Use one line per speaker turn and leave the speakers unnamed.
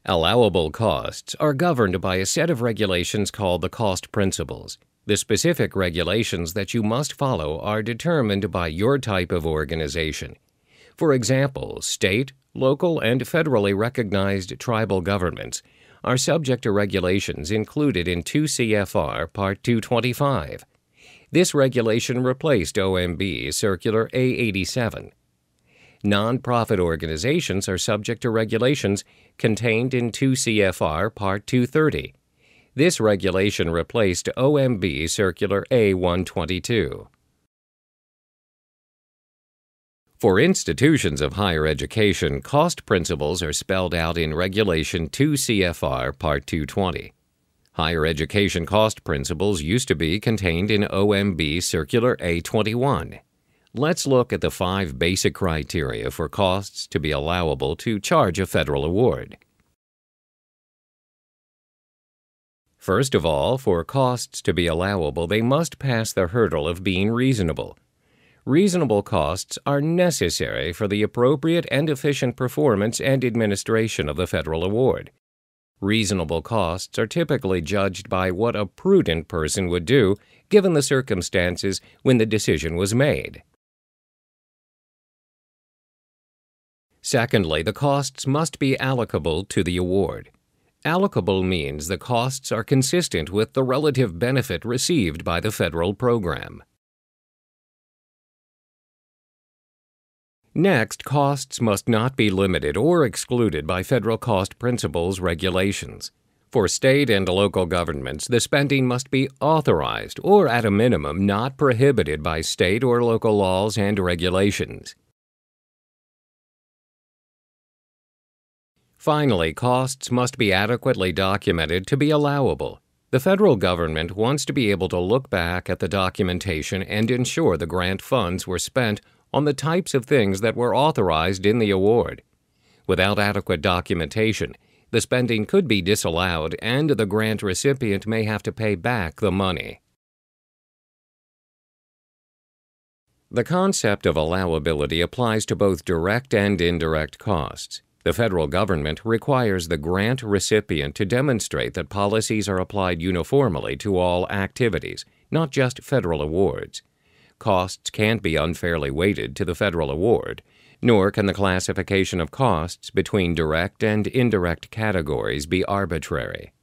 Allowable costs are governed by a set of regulations called the cost principles. The specific regulations that you must follow are determined by your type of organization. For example, state, local, and federally recognized tribal governments are subject to regulations included in 2 CFR Part 225. This regulation replaced OMB Circular A87. Nonprofit organizations are subject to regulations contained in 2 CFR Part 230. This regulation replaced OMB Circular A122. For institutions of higher education, cost principles are spelled out in Regulation 2 CFR Part 220. Higher education cost principles used to be contained in OMB Circular A21. Let's look at the 5 basic criteria for costs to be allowable to charge a federal award. First of all, for costs to be allowable, they must pass the hurdle of being reasonable. Reasonable costs are necessary for the appropriate and efficient performance and administration of the federal award. Reasonable costs are typically judged by what a prudent person would do given the circumstances when the decision was made. Secondly, the costs must be allocable to the award. Allocable means the costs are consistent with the relative benefit received by the federal program. Next, costs must not be limited or excluded by federal cost principles regulations. For state and local governments, the spending must be authorized or, at a minimum, not prohibited by state or local laws and regulations. Finally, costs must be adequately documented to be allowable. The federal government wants to be able to look back at the documentation and ensure the grant funds were spent on the types of things that were authorized in the award. Without adequate documentation, the spending could be disallowed and the grant recipient may have to pay back the money. The concept of allowability applies to both direct and indirect costs. The federal government requires the grant recipient to demonstrate that policies are applied uniformly to all activities, not just federal awards. Costs can't be unfairly weighted to the federal award, nor can the classification of costs between direct and indirect categories be arbitrary.